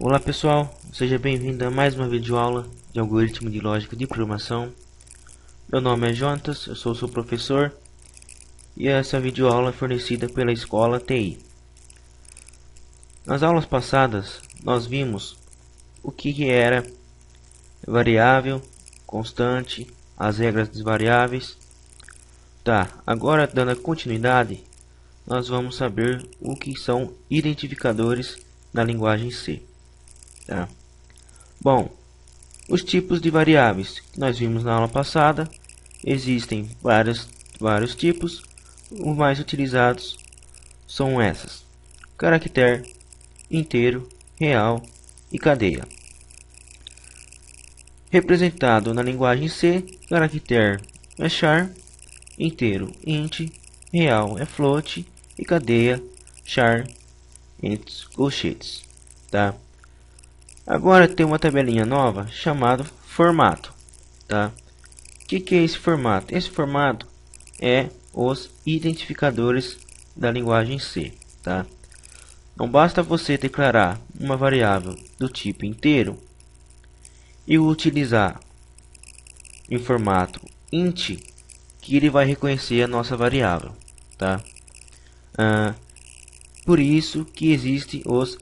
Olá pessoal, seja bem-vindo a mais uma videoaula de algoritmo de lógica de programação. Meu nome é Jonatas, eu sou seu professor e essa videoaula é fornecida pela escola TI. Nas aulas passadas nós vimos o que era variável, constante, as regras das variáveis. Agora dando continuidade, nós vamos saber o que são identificadores na linguagem C. Bom, os tipos de variáveis que nós vimos na aula passada, existem vários tipos. Os mais utilizados são essas: caractere, inteiro, real e cadeia. Representado na linguagem C, caractere é char, inteiro int, real é float e cadeia char entre colchetes. Agora tem uma tabelinha nova chamada formato. O que é esse formato? Esse formato é os identificadores da linguagem C. Não basta você declarar uma variável do tipo inteiro e utilizar em formato int que ele vai reconhecer a nossa variável. Por isso que existem os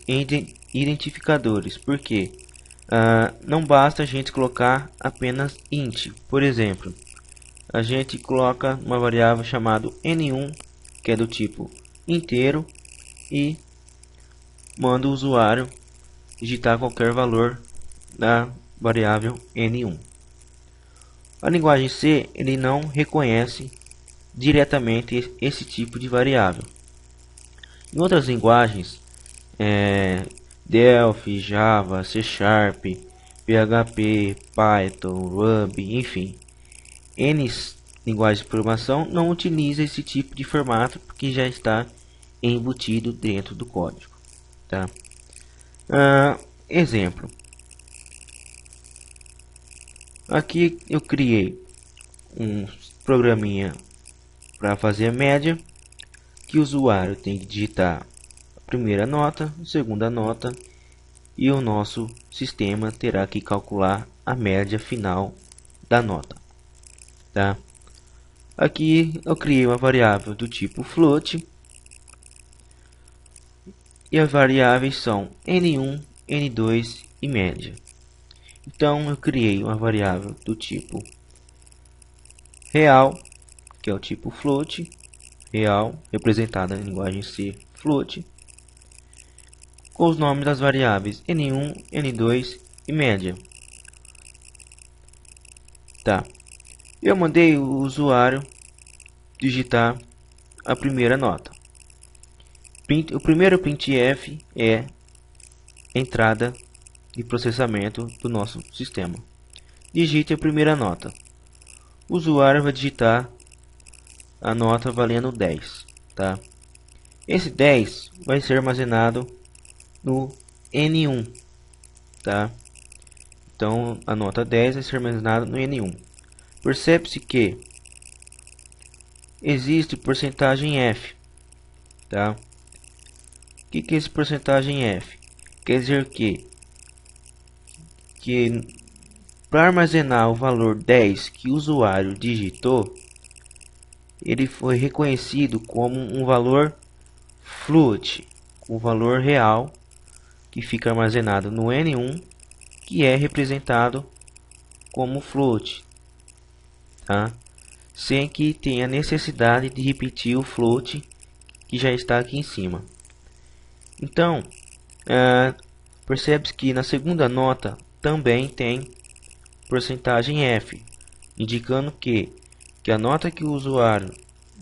identificadores, porque não basta a gente colocar apenas int. Por exemplo, a gente coloca uma variável chamada n1, que é do tipo inteiro, e manda o usuário digitar qualquer valor da variável n1. A linguagem C ele não reconhece diretamente esse tipo de variável. Em outras linguagens, Delphi, Java, C#, PHP, Python, Ruby, enfim, N linguagens de programação não utiliza esse tipo de formato porque já está embutido dentro do código. Exemplo. Aqui eu criei um programinha para fazer a média, que o usuário tem que digitar a primeira nota, a segunda nota, e o nosso sistema terá que calcular a média final da nota. Aqui eu criei uma variável do tipo float, e as variáveis são n1, n2 e média. Então eu criei uma variável do tipo real, que é o tipo float, real, representada na linguagem C, float, com os nomes das variáveis n1, n2 e média. Eu mandei o usuário digitar a primeira nota. O primeiro printf é entrada de processamento do nosso sistema. Digite a primeira nota. O usuário vai digitar a nota valendo 10. Esse 10 vai ser armazenado no N1. Então a nota 10 vai ser armazenada no N1. Percebe-se que existe porcentagem F. O que é esse porcentagem F? Quer dizer que para armazenar o valor 10 que o usuário digitou, ele foi reconhecido como um valor float, o valor real que fica armazenado no N1, que é representado como float, sem que tenha necessidade de repetir o float que já está aqui em cima. Então, percebe-se que na segunda nota também tem porcentagem F, indicando que a nota que o usuário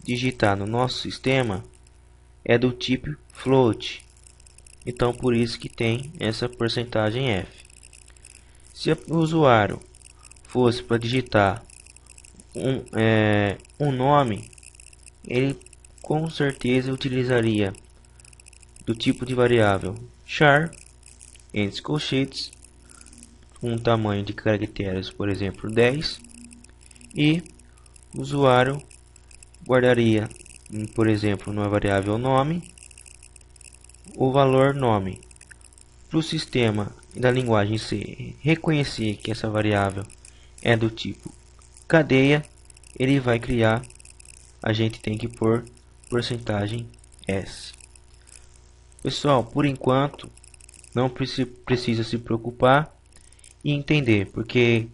digitar no nosso sistema é do tipo float. Então por isso que tem essa porcentagem F. Se o usuário fosse para digitar um nome, ele com certeza utilizaria do tipo de variável char entre colchetes, com um tamanho de caracteres, por exemplo 10, e o usuário guardaria, por exemplo, na variável nome, o valor nome para o sistema da linguagem C reconhecer que essa variável é do tipo cadeia, ele vai criar, a gente tem que pôr porcentagem S. Pessoal, por enquanto, não precisa se preocupar e entender, porque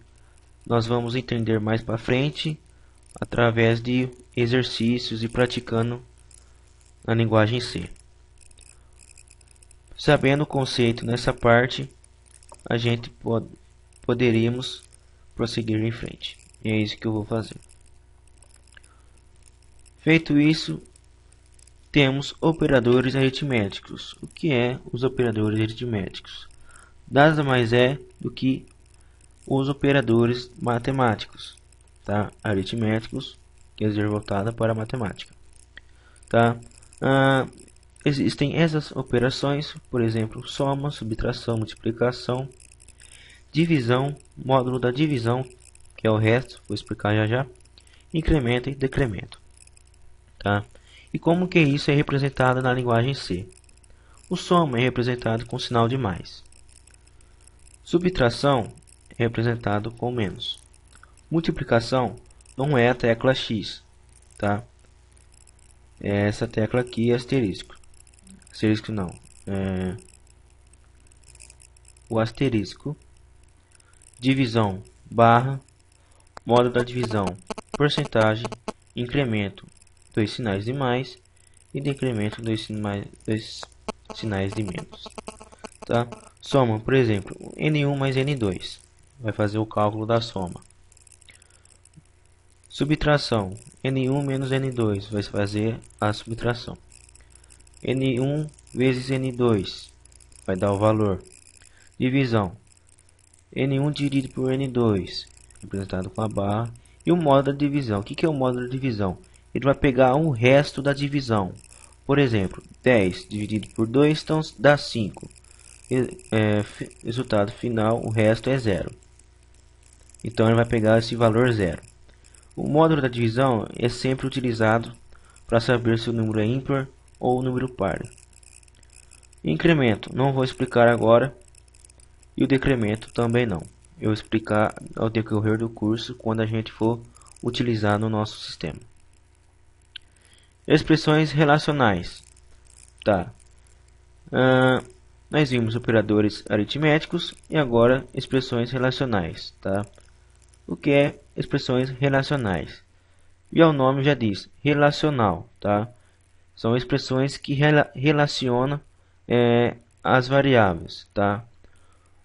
nós vamos entender mais para frente através de exercícios e praticando na linguagem C. Sabendo o conceito nessa parte, a gente poderíamos prosseguir em frente. E é isso que eu vou fazer. Feito isso, temos operadores aritméticos. O que é os operadores aritméticos? Nada mais é do que os operadores matemáticos, tá? Aritméticos, quer dizer, voltada para a matemática, tá? Existem essas operações, por exemplo, soma, subtração, multiplicação, divisão, módulo da divisão, que é o resto, vou explicar já já, incremento e decremento, tá? E como que isso é representado na linguagem C? O soma é representado com sinal de mais. Subtração é representado com menos. Multiplicação não é a tecla X, tá? É essa tecla aqui, asterisco. Asterisco não. O asterisco. Divisão, barra. Módulo da divisão, porcentagem. Incremento, 2 sinais de mais. E decremento, 2 sinais de menos, tá? Soma, por exemplo, N1 mais N2. Vai fazer o cálculo da soma. Subtração, N1 menos N2. Vai fazer a subtração. N1 vezes N2. Vai dar o valor. Divisão. N1 dividido por N2. Representado com a barra. E o módulo da divisão. O que é o módulo da divisão? Ele vai pegar o resto da divisão. Por exemplo, 10 dividido por 2, então dá 5. Resultado final, o resto é 0. Então ele vai pegar esse valor 0. O módulo da divisão é sempre utilizado para saber se o número é ímpar ou número par. Incremento, não vou explicar agora. E o decremento também não. Eu vou explicar ao decorrer do curso, quando a gente for utilizar no nosso sistema. Expressões relacionais. Tá. Nós vimos operadores aritméticos e agora expressões relacionais, tá? O que é expressões relacionais? E o nome já diz, relacional, tá? São expressões que relacionam as variáveis, tá?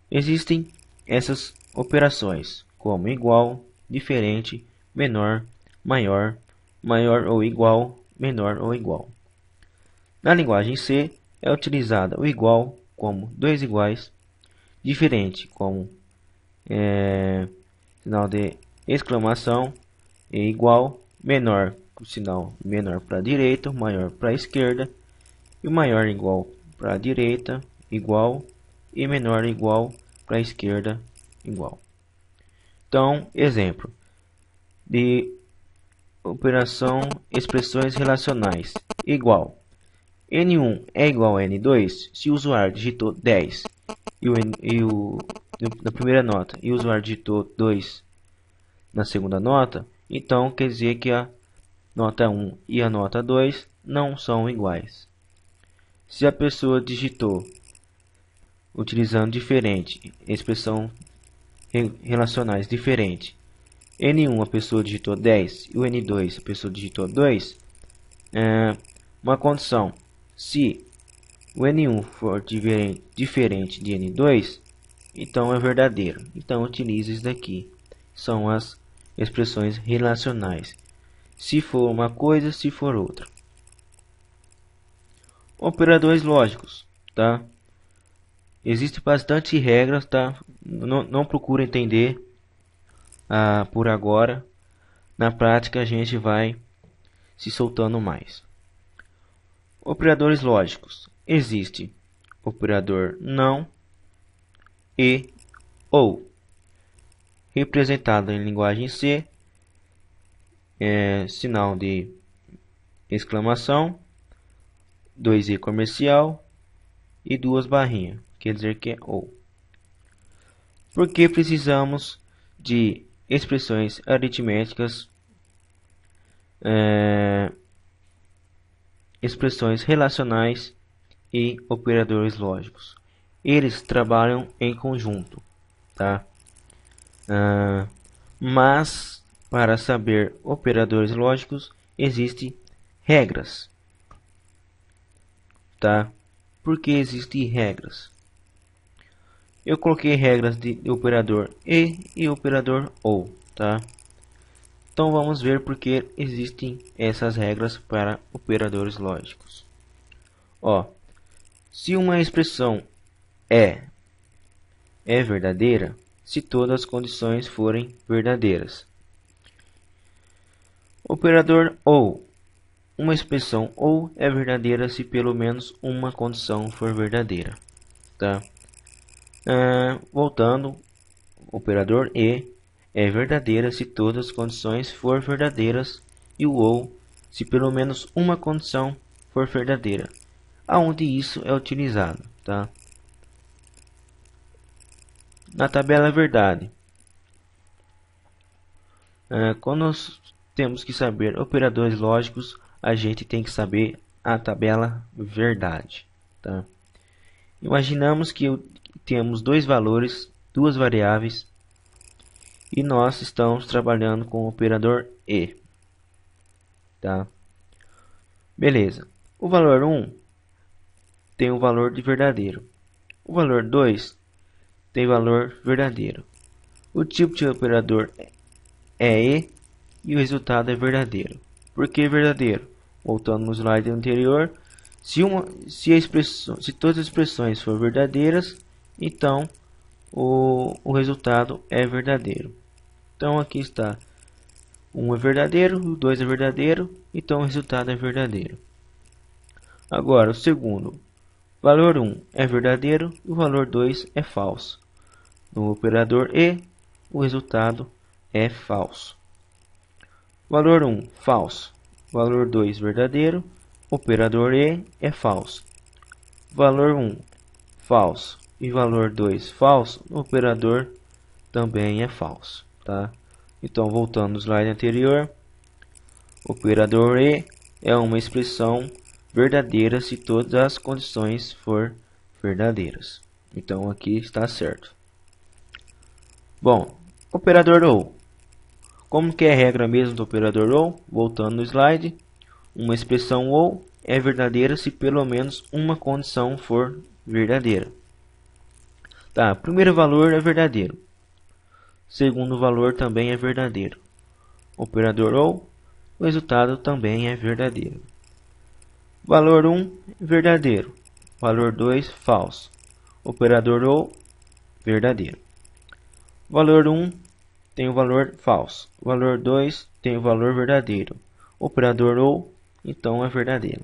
Existem essas operações como igual, diferente, menor, maior, maior ou igual, menor ou igual. Na linguagem C é utilizada o igual como 2 iguais, diferente como sinal de exclamação e igual, menor com sinal menor para a direita, maior para a esquerda, e maior igual para a direita, igual, e menor igual para a esquerda, igual. Então, exemplo de operação expressões relacionais. Igual. N1 é igual a N2 se o usuário digitou 10 na primeira nota e o usuário digitou 2 na segunda nota, então quer dizer que a nota 1 e a nota 2 não são iguais. Se a pessoa digitou utilizando diferente, expressão relacionais diferente, N1 a pessoa digitou 10 e o N2 a pessoa digitou 2, uma condição, se o N1 for diferente de N2, então é verdadeiro. Então utilize isso daqui, são as expressões relacionais. Se for uma coisa, se for outra. Operadores lógicos, tá? Existem bastante regras, tá? Não procura entender por agora. Na prática a gente vai se soltando mais. Operadores lógicos. Existe operador não e ou. Representado em linguagem C, sinal de exclamação, 2i comercial e duas barrinhas, quer dizer que é ou. Por que precisamos de expressões aritméticas, expressões relacionais e operadores lógicos? Eles trabalham em conjunto, tá? Mas para saber operadores lógicos existem regras, tá? Por que existem regras? Eu coloquei regras de operador e operador ou, tá? Então vamos ver por que existem essas regras para operadores lógicos. Ó, se uma expressão é verdadeira se todas as condições forem verdadeiras. Operador ou. Uma expressão ou é verdadeira se pelo menos uma condição for verdadeira, tá? Voltando, operador e é verdadeira se todas as condições for verdadeiras e o ou se pelo menos uma condição for verdadeira. Aonde isso é utilizado, tá? Na tabela verdade, quando nós temos que saber operadores lógicos, a gente tem que saber a tabela verdade, tá? Imaginamos que temos dois valores, duas variáveis, e nós estamos trabalhando com o operador e, tá? Beleza. O valor 1 tem o valor de verdadeiro. O valor 2 tem valor verdadeiro. O tipo de operador é e o resultado é verdadeiro. Por que verdadeiro? Voltando no slide anterior, se todas as expressões forem verdadeiras, então o resultado é verdadeiro. Então aqui está, 1 é verdadeiro, o 2 é verdadeiro, então o resultado é verdadeiro. Agora o segundo, valor 1 é verdadeiro e o valor 2 é falso. No operador e, o resultado é falso. Valor 1 falso, valor 2 verdadeiro, operador e é falso. Valor 1 falso e valor 2 falso, o operador também é falso, tá? Então voltando no slide anterior, operador e é uma expressão verdadeira se todas as condições for verdadeiras. Então aqui está certo. Bom, operador ou. Como que é a regra mesmo do operador ou? Voltando no slide, uma expressão ou é verdadeira se pelo menos uma condição for verdadeira. Tá, primeiro valor é verdadeiro. Segundo valor também é verdadeiro. Operador ou, o resultado também é verdadeiro. Valor 1 verdadeiro. Valor 2 falso. Operador ou, verdadeiro. Valor 1 tem o valor falso. Valor 2 tem o valor verdadeiro. Operador ou, então é verdadeiro.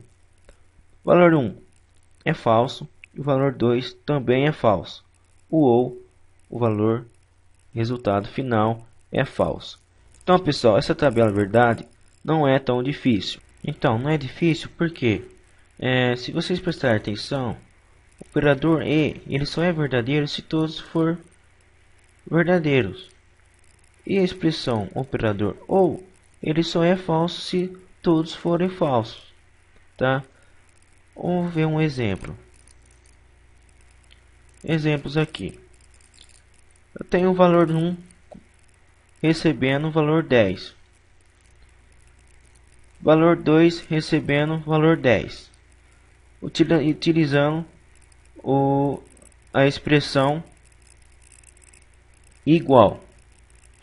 Valor 1 é falso e o valor 2 também é falso. O valor resultado final é falso. Então, pessoal, essa tabela verdade não é tão difícil. Então, não é difícil porque se vocês prestarem atenção, o operador e ele só é verdadeiro se todos for verdadeiros. E a expressão operador ou ele só é falso se todos forem falsos, tá? Vamos ver um exemplo. Exemplos aqui. Eu tenho o valor 1 recebendo o valor 10. Valor 2 recebendo o valor 10. Utilizando a expressão igual,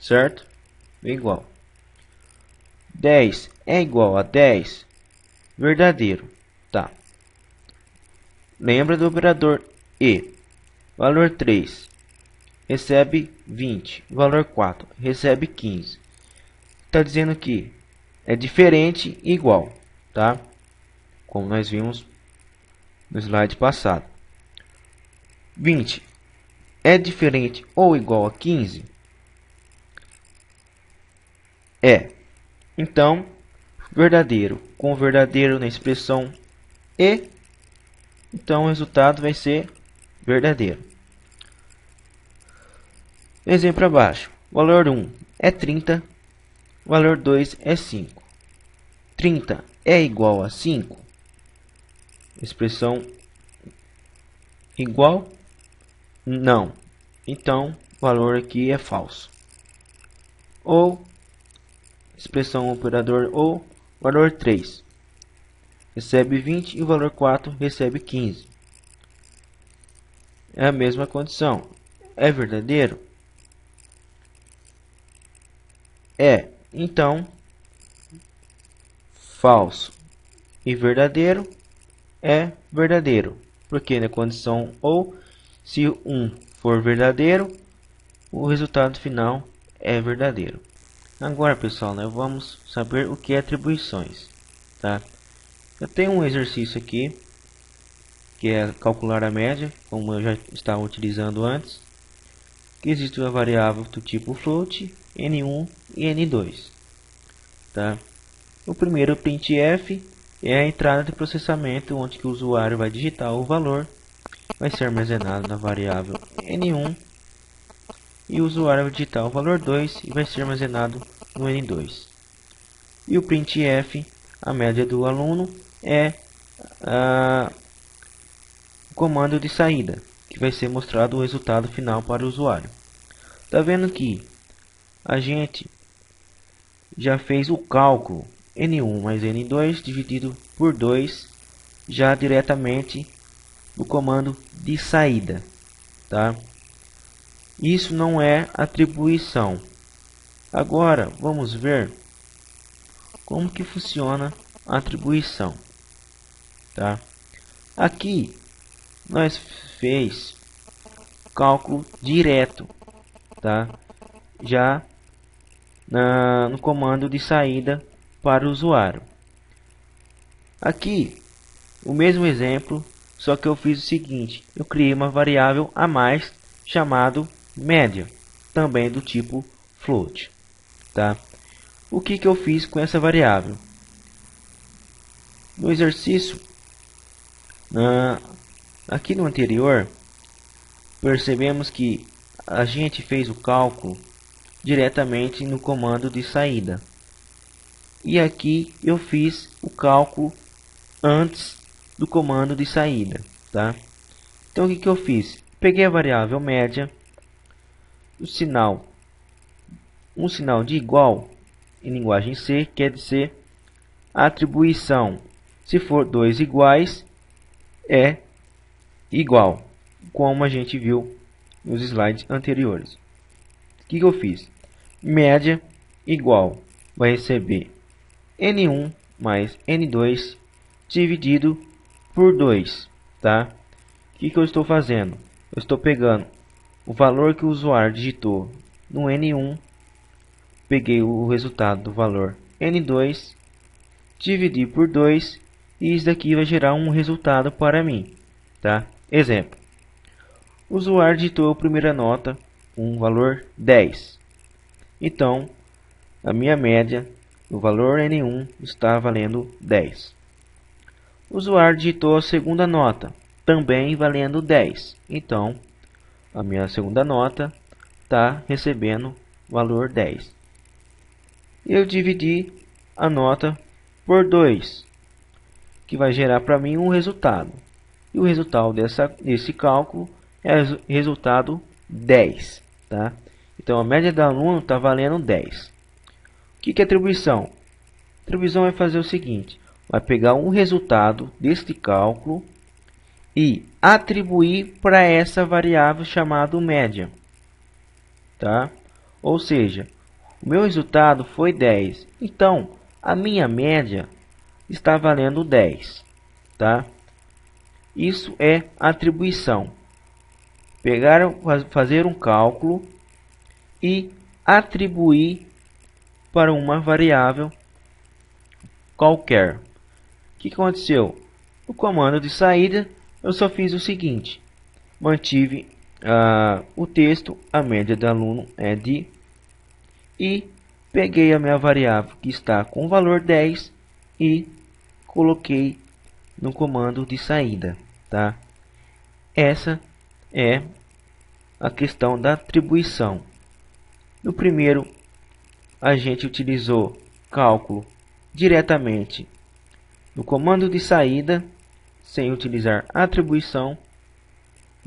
certo? Igual. 10 é igual a 10, verdadeiro, tá? Lembra do operador e. Valor 3 recebe 20, valor 4 recebe 15. Está dizendo que é diferente e igual, tá? Como nós vimos no slide passado. 20 é diferente ou igual a 15? É. Então, verdadeiro com verdadeiro na expressão e, então o resultado vai ser verdadeiro. Exemplo abaixo. Valor 1 é 30, valor 2 é 5. 30 é igual a 5? Expressão igual? Não. Então, o valor aqui é falso. Ou, expressão operador ou, valor 3 recebe 20 e o valor 4 recebe 15. É a mesma condição. É verdadeiro? É. Então, falso e verdadeiro é verdadeiro. Porque na condição ou, se um for verdadeiro, o resultado final é verdadeiro. Agora, pessoal, nós vamos saber o que é atribuições, tá? Eu tenho um exercício aqui, que é calcular a média, como eu já estava utilizando antes, que existe uma variável do tipo float, n1 e n2, tá? O primeiro printf é a entrada de processamento, onde que o usuário vai digitar o valor, vai ser armazenado na variável n1, e o usuário vai digitar o valor 2 e vai ser armazenado no n2. E o printf, a média do aluno, é o comando de saída, que vai ser mostrado o resultado final para o usuário. Tá vendo que a gente já fez o cálculo n1 mais n2 dividido por 2 já diretamente no comando de saída, tá? Isso não é atribuição. Agora vamos ver como que funciona a atribuição, tá? Aqui nós fez cálculo direto, tá? Já no comando de saída para o usuário. Aqui o mesmo exemplo, só que eu fiz o seguinte: eu criei uma variável a mais chamado média, também do tipo float, tá? O que eu fiz com essa variável? No exercício, aqui no anterior, percebemos que a gente fez o cálculo diretamente no comando de saída. E aqui eu fiz o cálculo antes do comando de saída, tá? Então o que eu fiz? Peguei a variável média, um sinal de igual em linguagem C quer dizer atribuição. Se for dois iguais, é igual, como a gente viu nos slides anteriores. O que eu fiz? Média igual vai receber n1 mais n2 dividido por 2, tá? O que eu estou fazendo? Eu estou pegando o valor que o usuário digitou no n1, peguei o resultado do valor n2, dividi por 2 e isso daqui vai gerar um resultado para mim, tá? Exemplo: o usuário digitou a primeira nota com um valor 10. Então, a minha média, o valor n1 está valendo 10. O usuário digitou a segunda nota, também valendo 10. Então, a minha segunda nota está recebendo valor 10. Eu dividi a nota por 2, que vai gerar para mim um resultado. E o resultado desse cálculo é o resultado 10. Tá? Então, a média do aluno está valendo 10. O que é atribuição? Atribuição vai fazer o seguinte: vai pegar um resultado deste cálculo e atribuir para essa variável chamada média, tá? Ou seja, o meu resultado foi 10, então a minha média está valendo 10, tá? Isso é atribuição. Fazer um cálculo e atribuir para uma variável qualquer. O que aconteceu? No comando de saída, eu só fiz o seguinte: mantive o texto, a média do aluno é de, e peguei a minha variável que está com o valor 10 e coloquei no comando de saída, tá? Essa é a questão da atribuição. No primeiro, a gente utilizou cálculo diretamente no comando de saída, sem utilizar atribuição,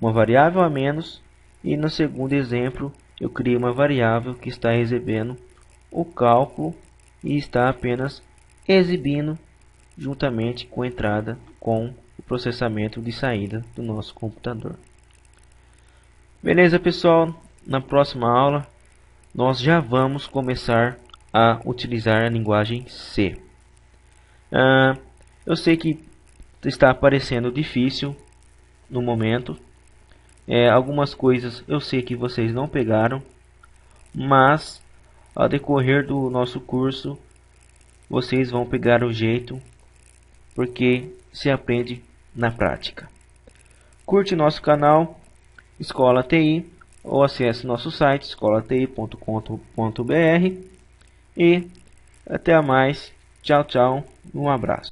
uma variável a menos, e no segundo exemplo eu criei uma variável que está recebendo o cálculo e está apenas exibindo juntamente com a entrada com o processamento de saída do nosso computador. Beleza, pessoal? Na próxima aula nós já vamos começar a utilizar a linguagem C. Eu sei que está parecendo difícil no momento. Algumas coisas eu sei que vocês não pegaram, mas ao decorrer do nosso curso vocês vão pegar o jeito, porque se aprende na prática. Curte nosso canal Escola TI ou acesse nosso site escolati.com.br e até mais. Tchau, tchau. Um abraço.